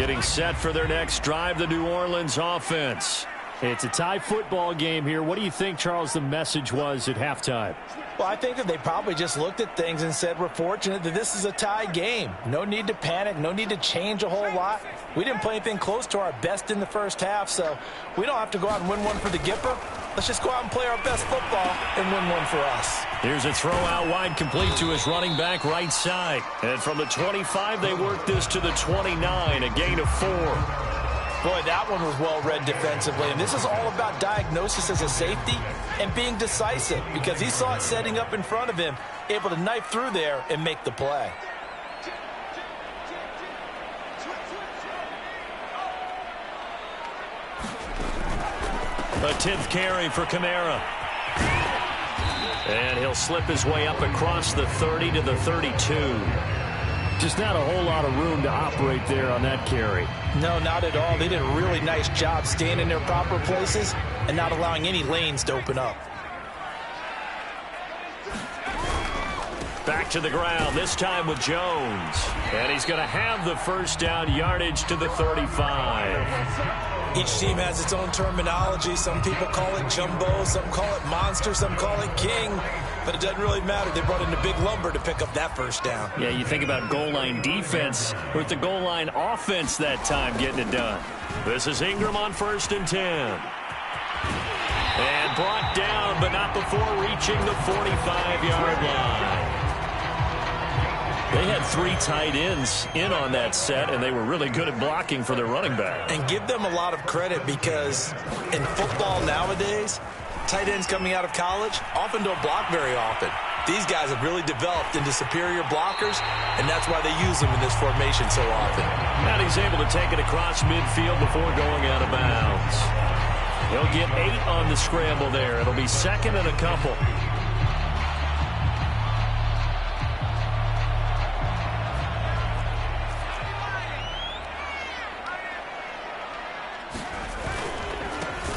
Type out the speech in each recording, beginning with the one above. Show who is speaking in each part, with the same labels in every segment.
Speaker 1: Getting set for their next drive, the New Orleans offense.
Speaker 2: It's a tie football game here. What do you think, Charles, the message was at halftime?
Speaker 3: Well, I think that they probably just looked at things and said, we're fortunate that this is a tie game. No need to panic. No need to change a whole lot. We didn't play anything close to our best in the first half, so we don't have to go out and win one for the Gipper. Let's just go out and play our best football and win one for us.
Speaker 1: Here's a throw out wide, complete to his running back right side. And from the 25, they work this to the 29, a gain of 4.
Speaker 3: Boy, that one was well read defensively, and this is all about diagnosis as a safety and being decisive because he saw it setting up in front of him, able to knife through there and make the play.
Speaker 1: A 10th carry for Kamara. And he'll slip his way up across the 30 to the 32.
Speaker 2: Just not a whole lot of room to operate there on that carry.
Speaker 3: No, not at all. They did a really nice job staying in their proper places and not allowing any lanes to open up.
Speaker 1: Back to the ground, this time with Jones. And he's going to have the first down, yardage to the 35.
Speaker 3: Each team has its own terminology. Some people call it jumbo, some call it monster, some call it king. But it doesn't really matter. They brought in the big lumber to pick up that first down.
Speaker 1: Yeah, you think about goal line defense. With the goal line offense that time getting it done. This is Ingram on 1st and 10. And brought down, but not before reaching the 45-yard line. They had 3 tight ends in on that set, and they were really good at blocking for their running back.
Speaker 3: And give them a lot of credit because in football nowadays, tight ends coming out of college often don't block very often. These guys have really developed into superior blockers, and that's why they use them in this formation so often.
Speaker 1: And he's able to take it across midfield before going out of bounds. He'll get 8 on the scramble there. It'll be 2nd and a couple.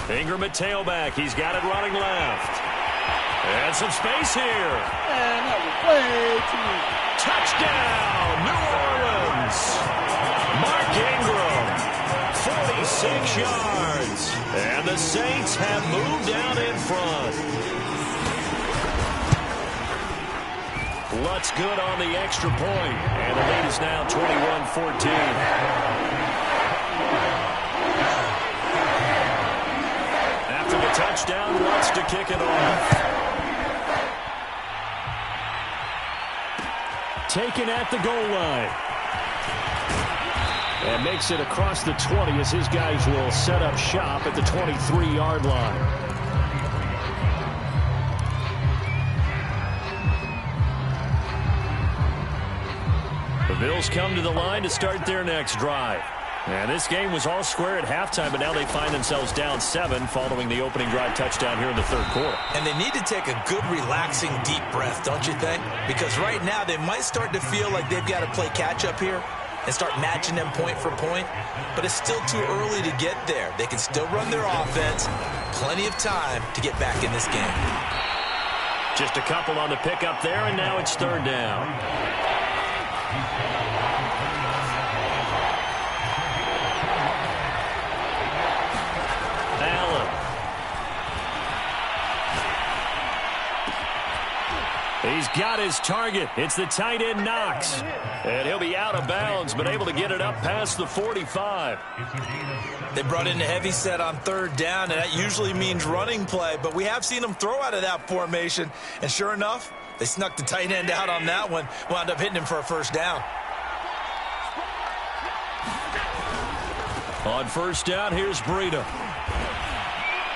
Speaker 1: Ingram at tailback. He's got it running left. And some space here.
Speaker 4: And that was way too.
Speaker 1: Touchdown, New Orleans. Mark Ingram, 46 yards. And the Saints have moved down in front. Lutz good on the extra point. And the lead is now 21-14. Touchdown, Lutz to kick it off.
Speaker 2: Taken at the goal line. And makes it across the 20 as his guys will set up shop at the 23-yard line.
Speaker 1: The Bills come to the line to start their next drive. And this game was all square at halftime, but now they find themselves down 7 following the opening drive touchdown here in the 3rd quarter.
Speaker 3: And they need to take a good, relaxing, deep breath, don't you think? Because right now they might start to feel like they've got to play catch-up here and start matching them point for point. But it's still too early to get there. They can still run their offense. Plenty of time to get back in this game.
Speaker 1: Just a couple on the pickup there, and now it's 3rd down. He's got his target. It's the tight end Knox. And he'll be out of bounds, but able to get it up past the 45.
Speaker 3: They brought in the heavy set on 3rd down, and that usually means running play. But we have seen them throw out of that formation. And sure enough, they snuck the tight end out on that one. Wound up hitting him for a first down.
Speaker 1: On 1st down, here's Breida.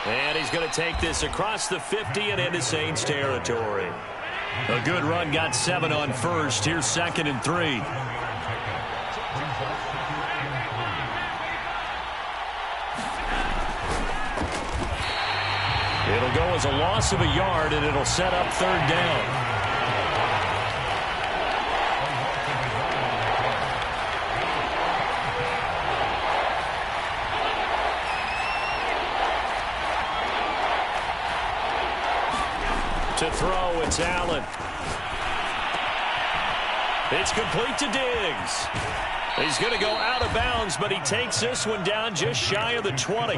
Speaker 1: And he's going to take this across the 50 and into Saints territory. A good run, got 7 on 1st. Here's 2nd and 3. It'll go as a loss of a yard, and it'll set up 3rd down. To throw, it's Allen. It's complete to Diggs. He's going to go out of bounds, but he takes this one down just shy of the 20.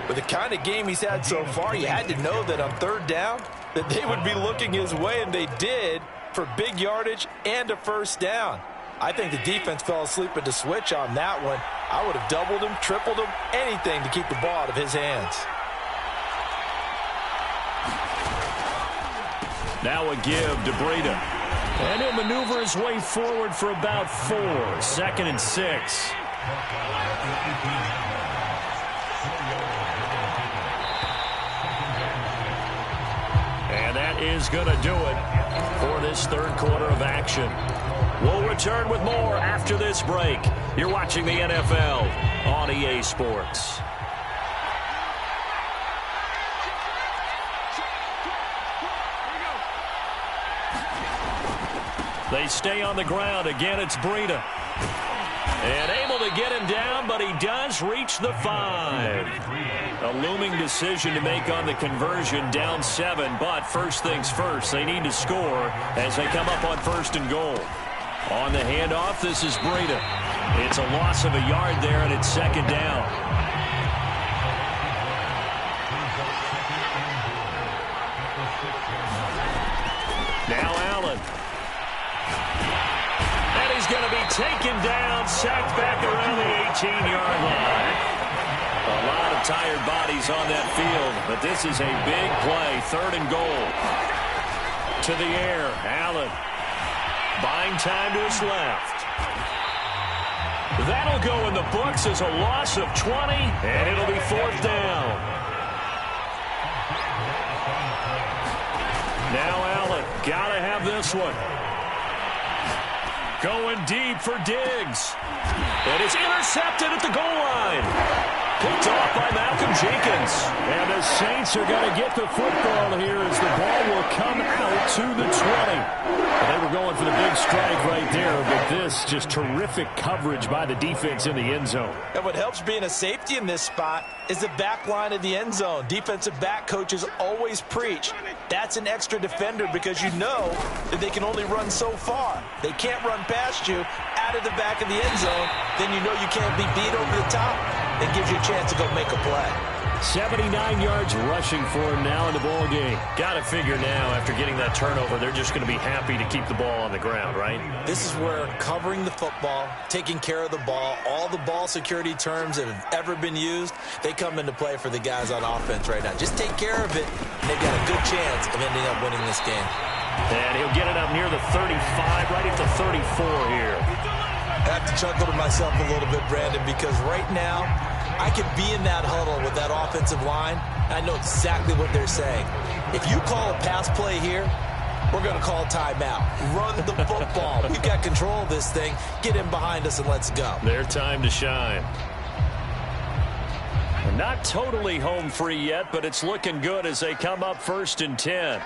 Speaker 3: With the kind of game he's had so far, you had to know that on third down that they would be looking his way, and they did, for big yardage and a first down. I think the defense fell asleep at the switch on that one. I would have doubled him, tripled him, anything to keep the ball out of his hands.
Speaker 2: Now a give to Breida. And he'll maneuver his way forward for about 4. 2nd and 6. And that is going to do it for this third quarter of action. We'll return with more after this break. You're watching the NFL on EA Sports. They stay on the ground. Again, it's Breida. And able to get him down, but he does reach the 5. A looming decision to make on the conversion, down 7. But first things first, they need to score as they come up on 1st and goal. On the handoff, this is Breida. It's a loss of a yard there, and it's 2nd down. Now Allen. And he's going to be taken down, sacked back around the 18-yard line. A lot of tired bodies on that field, but this is a big play. 3rd and goal. To the air, Allen. Buying time to his left. That'll go in the books as a loss of 20, and it'll be 4th down. Now Allen, gotta have this one. Going deep for Diggs. And it's intercepted at the goal line. Picked off by Malcolm Jenkins. And the Saints are going to get the football here as the ball will come out to the 20. They were going for the big strike right there, but this just terrific coverage by the defense in the end zone.
Speaker 3: And what helps being a safety in this spot is the back line of the end zone. Defensive back coaches always preach. That's an extra defender because you know that they can only run so far. They can't run past you out of the back of the end zone. Then you know you can't be beat over the top. It gives you a chance to go make a play.
Speaker 2: 79 yards rushing for him now in the ball game.
Speaker 1: Got to figure now, after getting that turnover, they're just going to be happy to keep the ball on the ground, right?
Speaker 3: This is where covering the football, taking care of the ball, all the ball security terms that have ever been used, they come into play for the guys on offense right now. Just take care of it, and they've got a good chance of ending up winning this game.
Speaker 1: And he'll get it up near the 35, right at the 34 here.
Speaker 3: I have to chuckle to myself a little bit, Brandon, because right now I could be in that huddle with that offensive line. I know exactly what they're saying. If you call a pass play here, we're going to call timeout. Run the football. We've got control of this thing. Get in behind us and let's go.
Speaker 1: Their time to shine. Not totally home free yet, but it's looking good as they come up 1st and 10.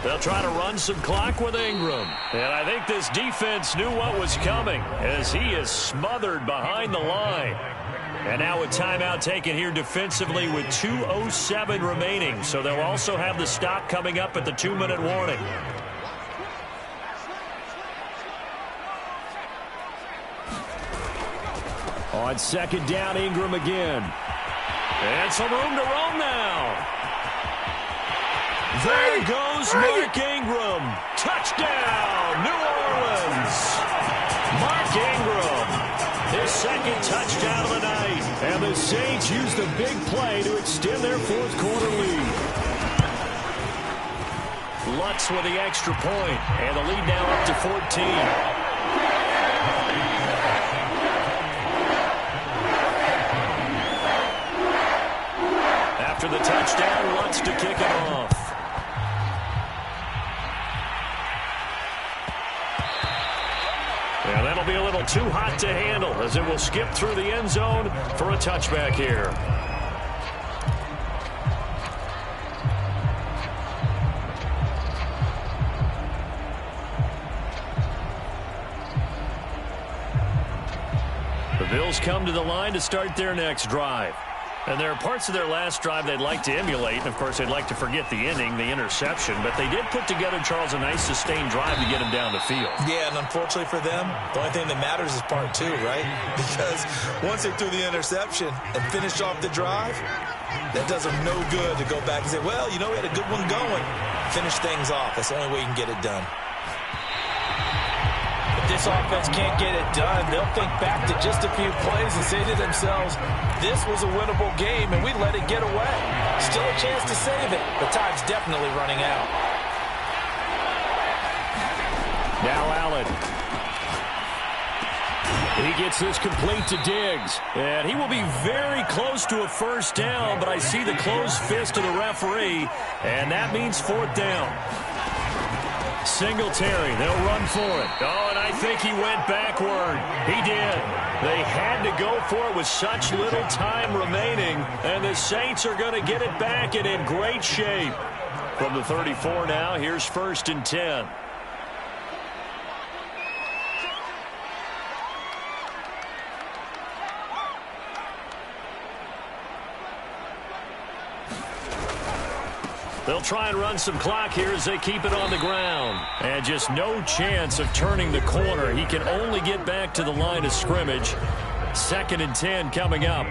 Speaker 1: They'll try to run some clock with Ingram. And I think this defense knew what was coming as he is smothered behind the line. And now a timeout taken here defensively with 2:07 remaining. So they'll also have the stop coming up at the 2-minute warning.
Speaker 2: On 2nd down, Ingram again.
Speaker 1: And some room to roam now. There goes Mark Ingram. Touchdown, New Orleans. Mark Ingram, his 2nd touchdown of the night.
Speaker 2: And the Saints use the big play to extend their 4th quarter lead.
Speaker 1: Lutz with the extra point, and the lead now up to 14. After the touchdown, Lutz to kick it off. And that'll be a little too hot to handle as it will skip through the end zone for a touchback here. The Bills come to the line to start their next drive.
Speaker 2: And there are parts of their last drive they'd like to emulate. And, of course, they'd like to forget the inning, the interception. But they did put together, Charles, a nice sustained drive to get him down the field.
Speaker 3: Yeah, and unfortunately for them, the only thing that matters is part two, right? Because once they threw the interception and finished off the drive, that does them no good to go back and say, well, you know, we had a good one going. Finish things off. That's the only way you can get it done. This offense can't get it done. They'll think back to just a few plays and say to themselves, this was a winnable game, and we let it get away. Still a chance to save it, but time's definitely running out.
Speaker 2: Now Allen. He gets this complete to Diggs. And he will be very close to a first down, but I see the closed fist of the referee, and that means fourth down. Singletary, they'll run for it. Oh, and I think he went backward. He did. They had to go for it with such little time remaining, and the Saints are going to get it back and in great shape. From the 34 now, here's 1st and 10. They'll try and run some clock here as they keep it on the ground. And just no chance of turning the corner. He can only get back to the line of scrimmage. 2nd and 10 coming up.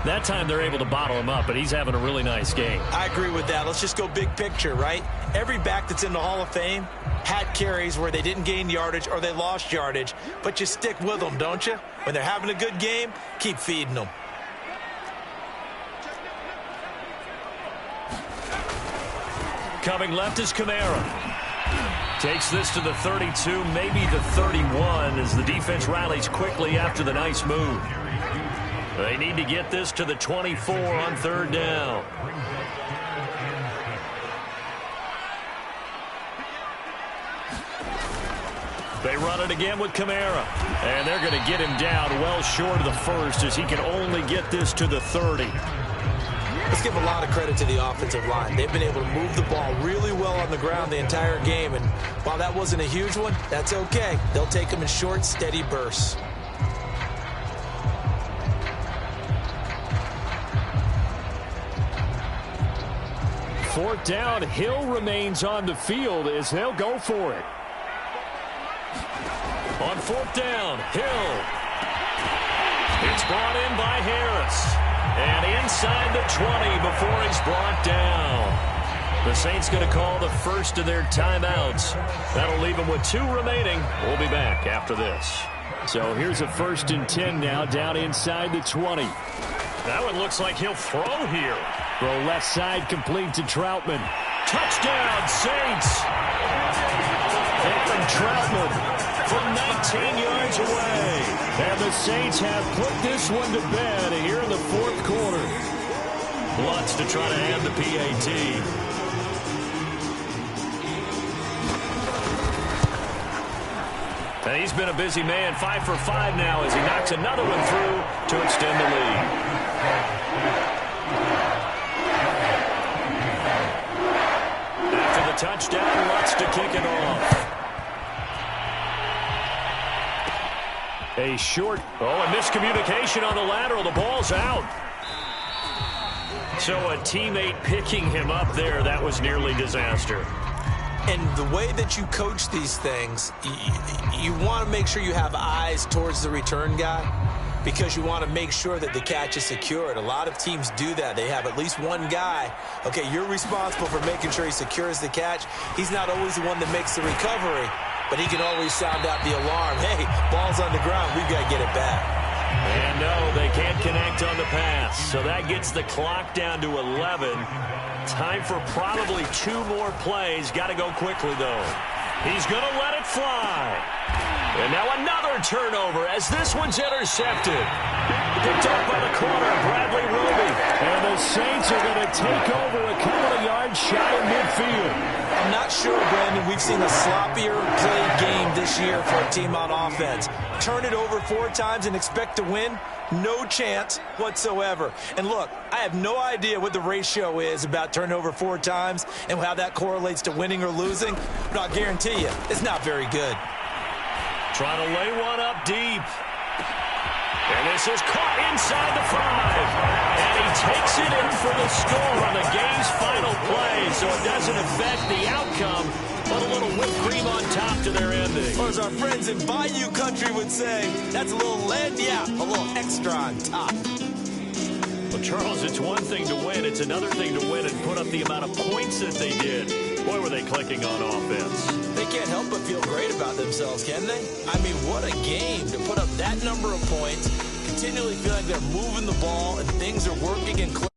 Speaker 2: That time they're able to bottle him up, but he's having a really nice game.
Speaker 3: I agree with that. Let's just go big picture, right? Every back that's in the Hall of Fame had carries where they didn't gain yardage or they lost yardage. But you stick with them, don't you? When they're having a good game, keep feeding them.
Speaker 2: Coming left is Kamara. Takes this to the 32, maybe the 31, as the defense rallies quickly after the nice move. They need to get this to the 24 on 3rd down. They run it again with Kamara. And they're going to get him down well short of the first as he can only get this to the 30.
Speaker 3: Let's give a lot of credit to the offensive line. They've been able to move the ball really well on the ground the entire game. And while that wasn't a huge one, that's okay. They'll take them in short, steady bursts.
Speaker 2: Fourth down, Hill remains on the field as they'll go for it. On 4th down, Hill. It's brought in by Harris. And inside the 20 before he's brought down. The Saints going to call the first of their timeouts. That'll leave them with 2 remaining. We'll be back after this. So here's a 1st and 10 now down inside the 20. That one looks like he'll throw here. Throw left side complete to Troutman. Touchdown, Saints. Adam Troutman from 19 yards away. And the Saints have put this one to bed here in the 4th quarter. Lutz to try to add the PAT. And he's been a busy man, 5 for 5 now as he knocks another one through to extend the lead. After the touchdown, Lutz to kick it off. A short, a miscommunication on the lateral. The ball's out. So a teammate picking him up there, that was nearly disaster.
Speaker 3: And the way that you coach these things, you want to make sure you have eyes towards the return guy because you want to make sure that the catch is secured. A lot of teams do that. They have at least one guy. Okay, you're responsible for making sure he secures the catch. He's not always the one that makes the recovery, but he can always sound out the alarm. Hey, ball's on the ground. We've got to get it back.
Speaker 2: And no, they can't connect on the pass. So that gets the clock down to 11. Time for probably 2 more plays. Got to go quickly, though. He's going to let it fly. And now another turnover as this one's intercepted. Picked up by the corner, Bradley Roby. And the Saints are going to take over a couple of yards shy of midfield.
Speaker 3: I'm not sure, Brandon, we've seen a sloppier played game this year for a team on offense. Turn it over 4 times and expect to win? No chance whatsoever. And look, I have no idea what the ratio is about turnover 4 times and how that correlates to winning or losing, but I'll guarantee you, it's not very good.
Speaker 2: Trying to lay one up deep. And this is caught inside the 5. And he takes it in for the score on the game's final play. So it doesn't affect the outcome, but a little whipped cream on top to their ending.
Speaker 5: Or as our friends in Bayou Country would say, that's a little lead, yeah, a little extra on top.
Speaker 2: Well, Charles, it's one thing to win. It's another thing to win and put up the amount of points that they did. Boy, were they clicking on offense.
Speaker 3: They can't help but feel great about themselves, can they? I mean, what a game to put up that number of points, continually feel like they're moving the ball and things are working and clicking.